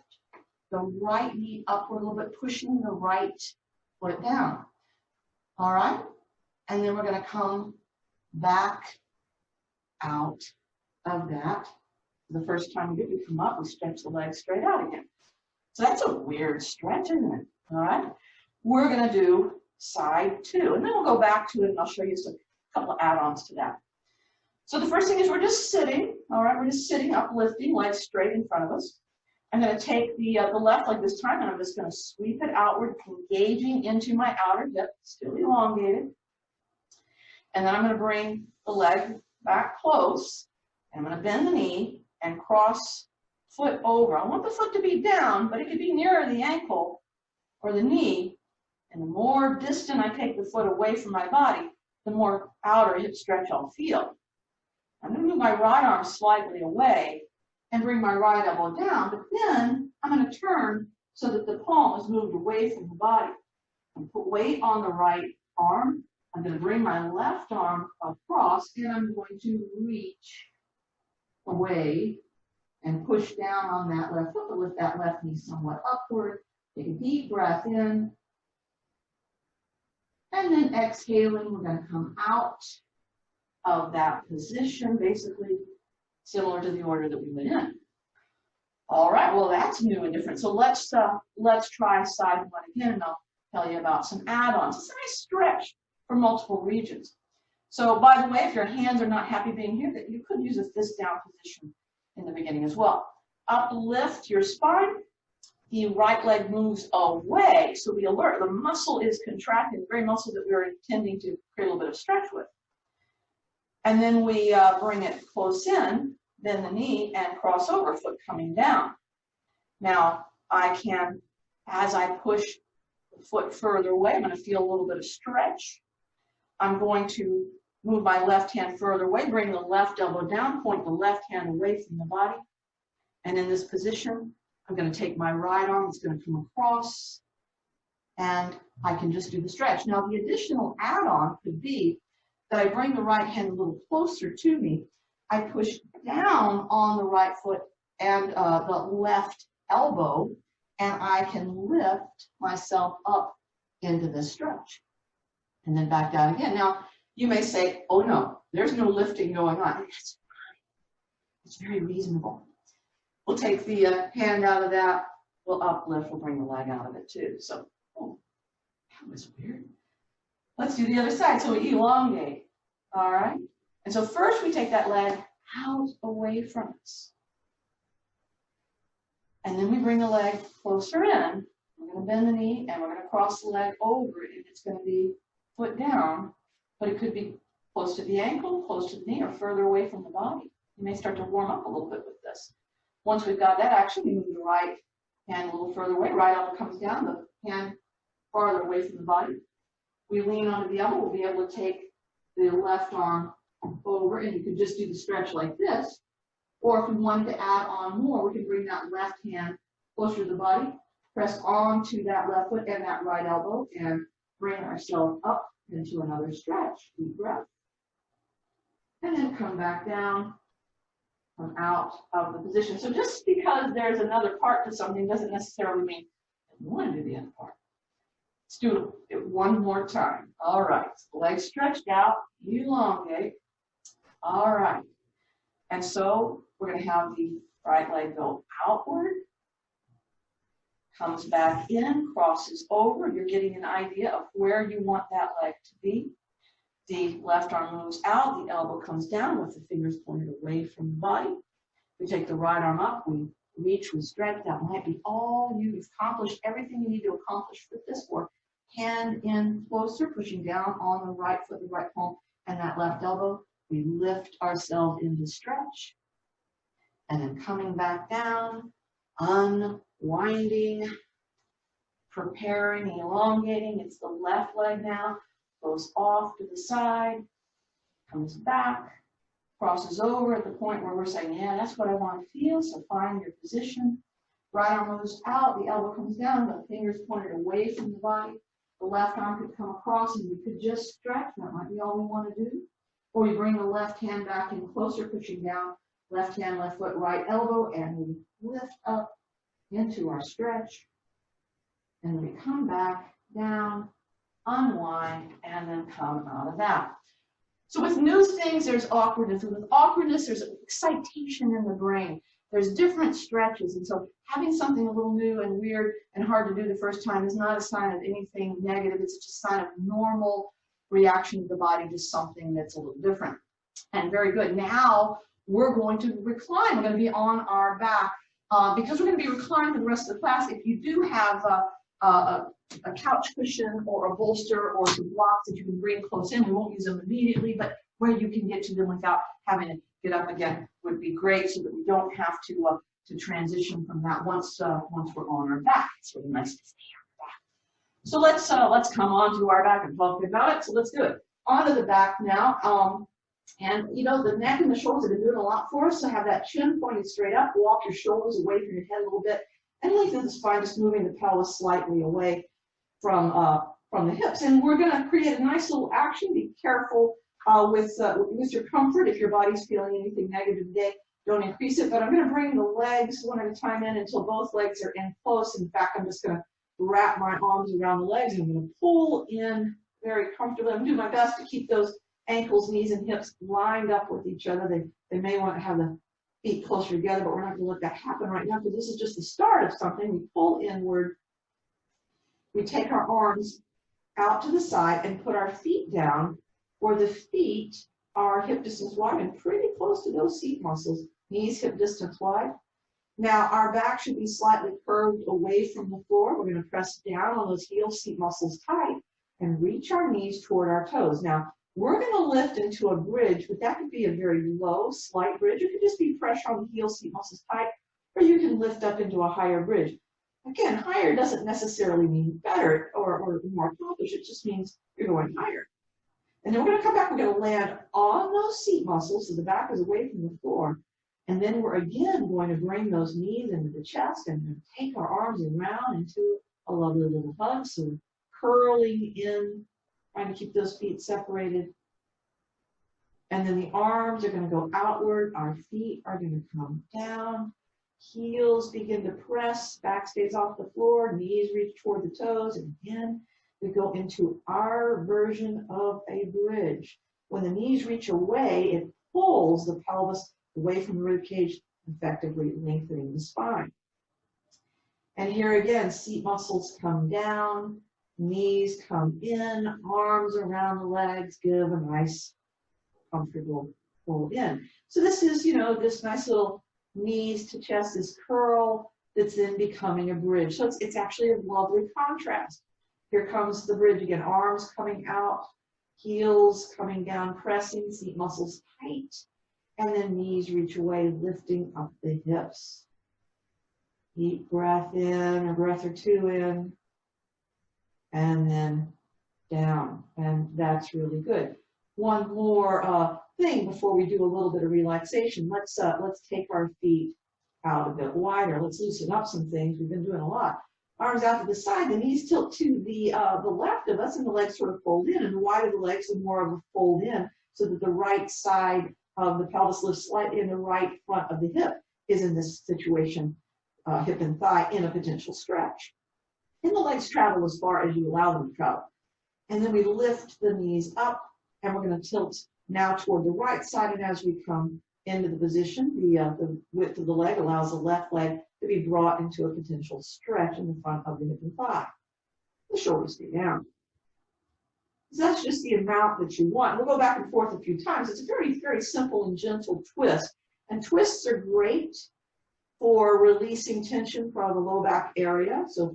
the right knee upward a little bit, pushing the right foot down. All right? And then we're going to come back out of that. The first time we come up, we stretch the legs straight out again. So that's a weird stretch, isn't it? All right? We're going to do side 2, and then we'll go back to it, and I'll show you a couple of add-ons to that. So the first thing is we're just sitting, all right? We're just sitting, uplifting, legs straight in front of us. I'm going to take the left leg this time, and I'm just going to sweep it outward, engaging into my outer hip, still elongated. And then I'm going to bring the leg back close, and I'm going to bend the knee and cross foot over. I want the foot to be down, but it could be nearer the ankle or the knee. And the more distant I take the foot away from my body, the more outer hip stretch I'll feel. I'm going to move my right arm slightly away and bring my right elbow down, but then I'm going to turn so that the palm is moved away from the body. And put weight on the right arm. I'm going to bring my left arm across, and I'm going to reach away and push down on that left foot, but lift that left knee somewhat upward. Take a deep breath in. And then exhaling, we're going to come out of that position, basically similar to the order that we went in. All right, well, that's new and different. So let's try side 1 again, and I'll tell you about some add-ons. It's a nice stretch for multiple regions. So by the way, if your hands are not happy being here, you could use a fist down position in the beginning as well. Uplift your spine. The right leg moves away, so be alert. The muscle is contracting, the very muscle that we're intending to create a little bit of stretch with. And then we bring it close in, bend the knee, and cross over, foot coming down. Now, I can, as I push the foot further away, I'm going to feel a little bit of stretch. I'm going to move my left hand further away, bring the left elbow down, point the left hand away from the body. And in this position, I'm going to take my right arm, it's going to come across, and I can just do the stretch. Now, the additional add-on could be that I bring the right hand a little closer to me. I push down on the right foot and the left elbow, and I can lift myself up into this stretch. And then back down again. Now, you may say, oh no, there's no lifting going on. That's fine. It's very reasonable. We'll take the hand out of that. We'll uplift. We'll bring the leg out of it too. So, oh, that was weird. Let's do the other side. So we elongate. All right. And so first we take that leg out away from us. And then we bring the leg closer in. We're going to bend the knee and we're going to cross the leg over. And it's going to be foot down, but it could be close to the ankle, close to the knee, or further away from the body. You may start to warm up a little bit with this. Once we've got that action, we move the right hand a little further away. Right elbow comes down, the hand farther away from the body. We lean onto the elbow. We'll be able to take the left arm over, and you can just do the stretch like this. Or if we wanted to add on more, we can bring that left hand closer to the body, press onto that left foot and that right elbow, and bring ourselves up into another stretch. Deep breath. And then come back down. Come out of the position. So just because there's another part to something doesn't necessarily mean that you want to do the other part. Let's do it one more time. All right. Legs stretched out. Elongate. All right. And so we're going to have the right leg go outward. Comes back in. Crosses over. You're getting an idea of where you want that leg to be. The left arm moves out, the elbow comes down with the fingers pointed away from the body. We take the right arm up, we reach, we stretch. That might be all you've accomplished, everything you need to accomplish with this work. Hand in closer, pushing down on the right foot, the right palm, and that left elbow. We lift ourselves into stretch. And then coming back down, unwinding, preparing, elongating. It's the left leg now. Goes off to the side, comes back, crosses over at the point where we're saying, yeah, that's what I want to feel. So find your position. Right arm moves out, the elbow comes down, the fingers pointed away from the body. The left arm could come across and we could just stretch. That might be all we want to do. Or we bring the left hand back in closer, pushing down, left hand, left foot, right elbow, and we lift up into our stretch. And we come back down, unwind, and then come out of that. So with new things, there's awkwardness. And with awkwardness, there's excitation in the brain. There's different stretches. And so having something a little new and weird and hard to do the first time is not a sign of anything negative. It's just a sign of normal reaction of the body to something that's a little different. And very good. Now we're going to recline. We're going to be on our back. Because we're going to be reclined for the rest of the class, if you do have a couch cushion or a bolster or some blocks that you can bring close in, we won't use them immediately, but where you can get to them without having to get up again would be great, so that we don't have to transition from that once we're on our back. It's really nice to stay on our back. So let's come onto our back and talk about it. So let's do it. Onto the back now. And you know, the neck and the shoulders have been doing a lot for us. So have that chin pointed straight up. Walk your shoulders away from your head a little bit, and lengthen the spine, just moving the pelvis slightly away from the hips. And we're going to create a nice little action. Be careful with your comfort. If your body's feeling anything negative today, don't increase it. But I'm going to bring the legs one at a time in until both legs are in close. In fact, I'm just going to wrap my arms around the legs, and I'm going to pull in very comfortably. I'm going to do my best to keep those ankles, knees, and hips lined up with each other. They may want to have the feet closer together, but we're not going to let that happen right now, because this is just the start of something. We pull inward. We take our arms out to the side and put our feet down, where the feet are hip distance wide and pretty close to those seat muscles. Knees hip distance wide. Now our back should be slightly curved away from the floor. We're going to press down on those heel seat muscles tight and reach our knees toward our toes. Now we're going to lift into a bridge, but that could be a very low, slight bridge. It could just be pressure on the heel seat muscles tight, or you can lift up into a higher bridge. Again, higher doesn't necessarily mean better or more accomplished. It just means you're going higher. And then we're going to come back. We're going to land on those seat muscles, so the back is away from the floor. And then we're again going to bring those knees into the chest and take our arms around into a lovely little hug. So curling in, trying to keep those feet separated. And then the arms are going to go outward. Our feet are going to come down. Heels begin to press. Back stays off the floor. Knees reach toward the toes. And again, we go into our version of a bridge. When the knees reach away, it pulls the pelvis away from the rib cage, effectively lengthening the spine. And here again, seat muscles come down. Knees come in, arms around the legs, give a nice, comfortable pull in. So this is, you know, this nice little knees to chest, this curl that's then becoming a bridge. So it's actually a lovely contrast. Here comes the bridge again, arms coming out, heels coming down, pressing, seat muscles tight, and then knees reach away, lifting up the hips. Deep breath in, a breath or two in, and then down, and that's really good. One more thing before we do a little bit of relaxation. Let's take our feet out a bit wider. Let's loosen up some things. We've been doing a lot. Arms out to the side, the knees tilt to the left of us, and the legs sort of fold in. And the wider the legs, the more of a fold in, so that the right side of the pelvis lifts slightly, and the right front of the hip is in this situation, hip and thigh in a potential stretch. And the legs travel as far as you allow them to travel. And then we lift the knees up, and we're going to tilt now toward the right side. And as we come into the position, the width of the leg allows the left leg to be brought into a potential stretch in the front of the hip and thigh. The shoulders stay down. So that's just the amount that you want. We'll go back and forth a few times. It's a very, very simple and gentle twist. And twists are great for releasing tension from the low back area. So if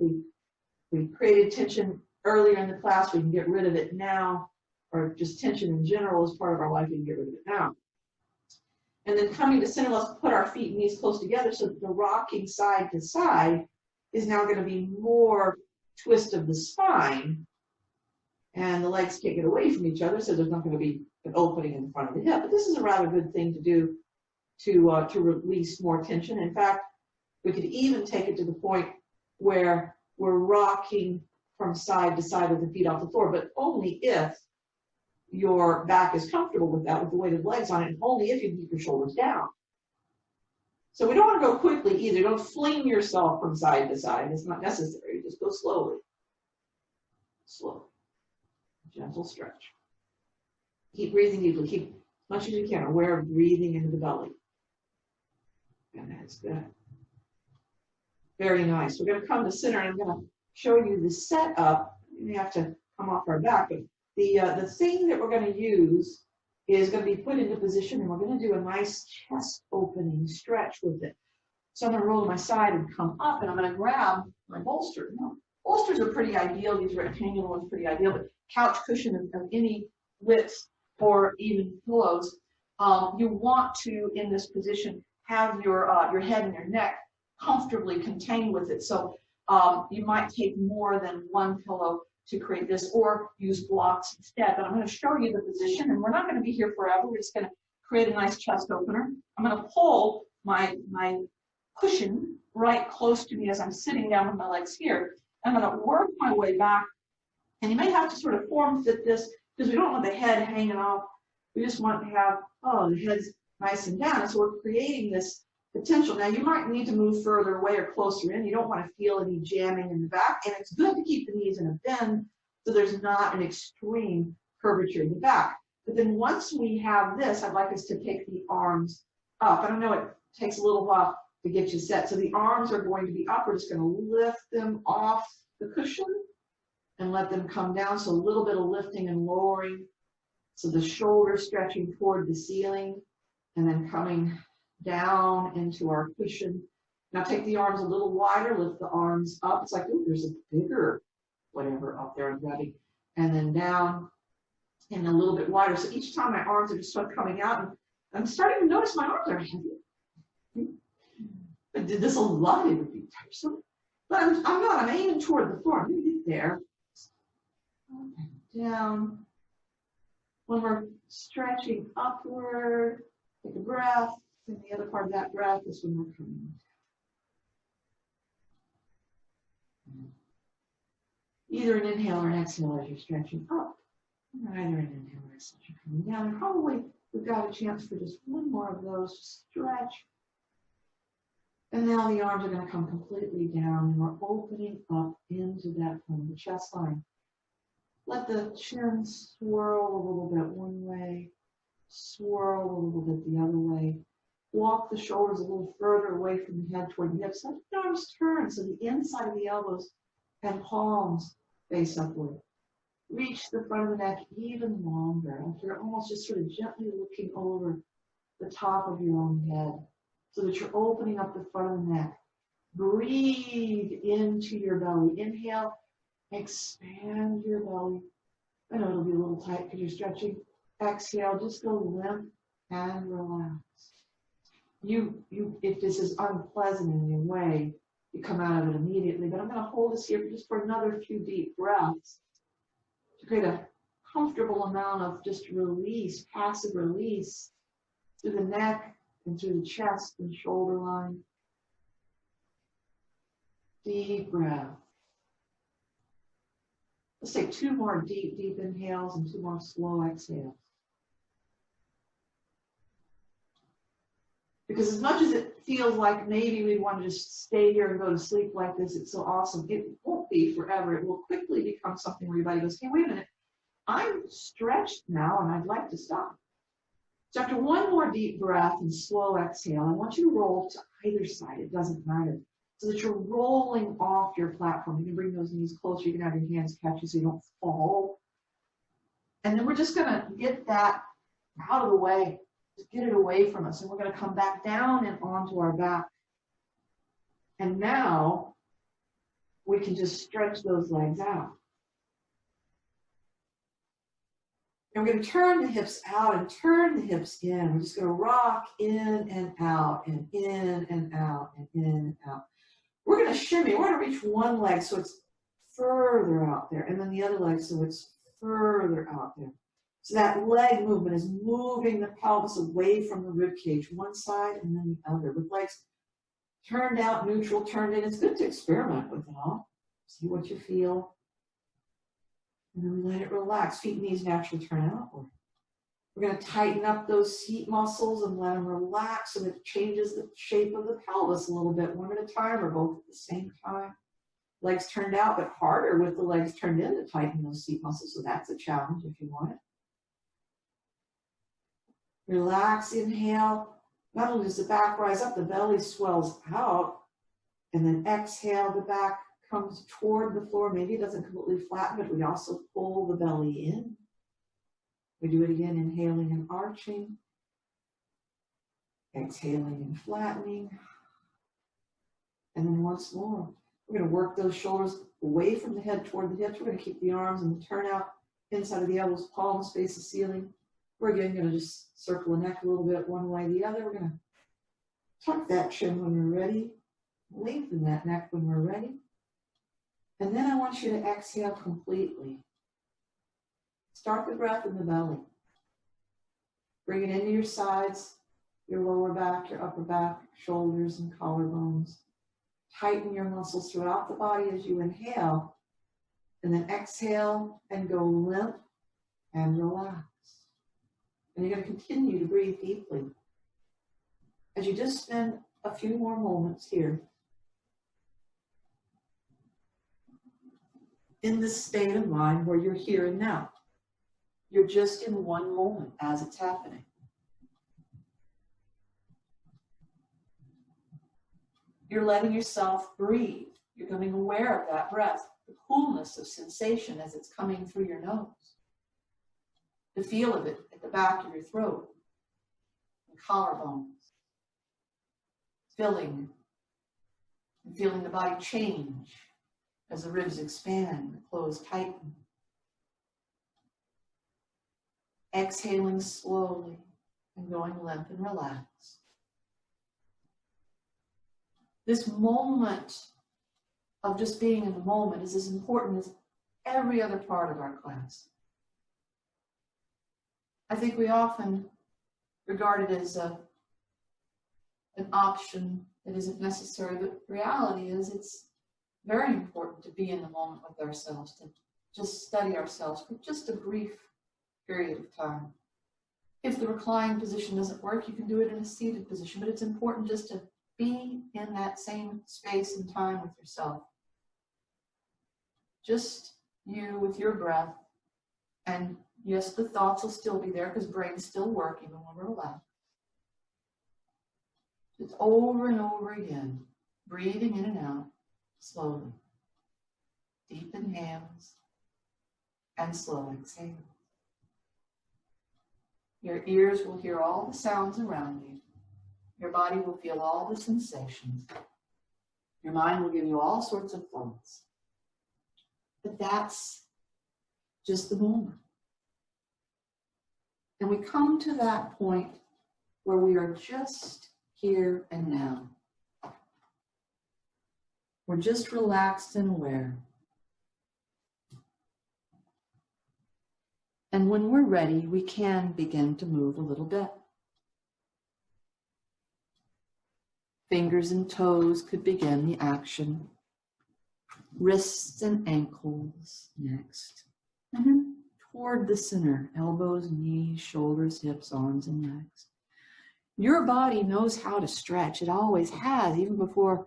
we created tension earlier in the class, we can get rid of it now, or just tension in general is part of our life, we can get rid of it now. And then coming to center, let's put our feet and knees close together so that the rocking side to side is now going to be more twist of the spine. And the legs can't get away from each other, so there's not going to be an opening in the front of the hip. But this is a rather good thing to do to release more tension. In fact, we could even take it to the point where we're rocking from side to side with the feet off the floor, but only if your back is comfortable with that, with the weight of the legs on it, and only if you keep your shoulders down. So we don't want to go quickly either. Don't fling yourself from side to side. It's not necessary. Just go slowly. Slow. Gentle stretch. Keep breathing deeply. Keep as much as you can aware of breathing into the belly. And that's good. Very nice. We're going to come to center, and I'm going to show you the setup. We have to come off our back, but the thing that we're going to use is going to be put into position, and we're going to do a nice chest opening stretch with it. So I'm going to roll to my side and come up, and I'm going to grab my bolster. Now, bolsters are pretty ideal. These rectangular ones are pretty ideal, but couch cushion of any width or even pillows, you want to, in this position, have your head and your neck comfortably contained with it. So you might take more than one pillow to create this, or use blocks instead. But I'm going to show you the position, and we're not going to be here forever. We're just going to create a nice chest opener. I'm going to pull my cushion right close to me as I'm sitting down with my legs here. I'm going to work my way back, and you may have to sort of form fit this, because we don't want the head hanging off. We just want to have, the head's nice and down. And so we're creating this potential. Now, you might need to move further away or closer in. You don't want to feel any jamming in the back, and it's good to keep the knees in a bend so there's not an extreme curvature in the back. But then once we have this, I'd like us to take the arms up. I know it takes a little while to get you set. So the arms are going to be up. We're just going to lift them off the cushion and let them come down. So a little bit of lifting and lowering. So the shoulders stretching toward the ceiling and then coming down into our cushion. Now take the arms a little wider, lift the arms up. It's like, ooh, there's a bigger whatever up there already. And then down and a little bit wider. So each time my arms are just sort of coming out, and I'm starting to notice my arms are heavy. I did this a lot, it would be tiresome. But I'm not, I'm aiming toward the floor. I'm going to get there. Down. When we're stretching upward, take a breath. And the other part of that breath is when we're coming down. Either an inhale or an exhale as you're stretching up. Or either an inhale or exhale as you're coming down. And probably we've got a chance for just one more of those. Just stretch. And now the arms are going to come completely down, and we're opening up into that from the chest line. Let the chin swirl a little bit one way, swirl a little bit the other way. Walk the shoulders a little further away from the head toward the hips. Let the arms turn so the inside of the elbows and palms face upward. Reach the front of the neck even longer. After almost just sort of gently looking over the top of your own head so that you're opening up the front of the neck. Breathe into your belly. Inhale, expand your belly. I know it'll be a little tight because you're stretching. Exhale, just go limp and relax. If this is unpleasant in your way, you come out of it immediately. But I'm going to hold this here just for another few deep breaths to create a comfortable amount of just release, passive release through the neck and through the chest and shoulder line. Deep breath. Let's take two more deep, deep inhales and two more slow exhales. Because as much as it feels like maybe we want to just stay here and go to sleep like this, it's so awesome. It won't be forever. It will quickly become something where your body goes, hey, wait a minute. I'm stretched now and I'd like to stop. So after one more deep breath and slow exhale, I want you to roll to either side. It doesn't matter. So that you're rolling off your platform. You can bring those knees closer. You can have your hands catch you so you don't fall. And then we're just going to get that out of the way. Just get it away from us. And we're going to come back down and onto our back. And now we can just stretch those legs out. And we're going to turn the hips out and turn the hips in. We're just going to rock in and out and in and out and in and out. We're going to shimmy. We're going to reach one leg so it's further out there, and then the other leg so it's further out there. So that leg movement is moving the pelvis away from the rib cage, one side and then the other, with legs turned out, neutral, turned in. It's good to experiment with it all. See what you feel. And then we let it relax. Feet and knees naturally turn outward. We're going to tighten up those seat muscles and let them relax so that it changes the shape of the pelvis a little bit, one at a time or both at the same time. Legs turned out, but harder with the legs turned in to tighten those seat muscles. So that's a challenge if you want it. Relax, inhale. Not only does the back rise up, the belly swells out. And then exhale, the back comes toward the floor. Maybe it doesn't completely flatten, but we also pull the belly in. We do it again, inhaling and arching. Exhaling and flattening. And then once more, we're going to work those shoulders away from the head toward the hips. We're going to keep the arms and the turnout inside of the elbows, palms face the ceiling. We're again going to just circle the neck a little bit one way or the other. We're going to tuck that chin when we're ready. Lengthen that neck when we're ready. And then I want you to exhale completely. Start the breath in the belly. Bring it into your sides, your lower back, your upper back, shoulders and collarbones. Tighten your muscles throughout the body as you inhale. And then exhale and go limp and relax. And you're going to continue to breathe deeply. As you just spend a few more moments here in this state of mind where you're here and now. You're just in one moment as it's happening. You're letting yourself breathe. You're becoming aware of that breath, the coolness of sensation as it's coming through your nose. The feel of it at the back of your throat, and collarbones. Filling and feeling the body change as the ribs expand, the clothes tighten. Exhaling slowly and going limp and relaxed. This moment of just being in the moment is as important as every other part of our class. I think we often regard it as an option that isn't necessary, but reality is it's very important to be in the moment with ourselves, to just study ourselves for just a brief period of time. If the reclined position doesn't work, you can do it in a seated position, but it's important just to be in that same space and time with yourself. Just you with your breath, and yes, the thoughts will still be there because brains still work even when we're relaxed. Just over and over again, breathing in and out slowly. Deep inhales and slow exhales. Your ears will hear all the sounds around you. Your body will feel all the sensations. Your mind will give you all sorts of thoughts. But that's just the moment. And we come to that point where we are just here and now. We're just relaxed and aware. And when we're ready, we can begin to move a little bit. Fingers and toes could begin the action. Wrists and ankles next. And then toward the center, elbows, knees, shoulders, hips, arms, and legs. Your body knows how to stretch. It always has, even before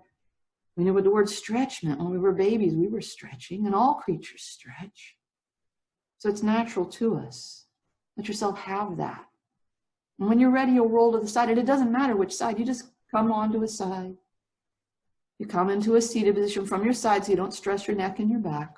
we knew what the word stretch meant. When we were babies, we were stretching, and all creatures stretch. So it's natural to us. Let yourself have that. And when you're ready, you'll roll to the side. And it doesn't matter which side. You just come onto a side. You come into a seated position from your side so you don't stress your neck and your back.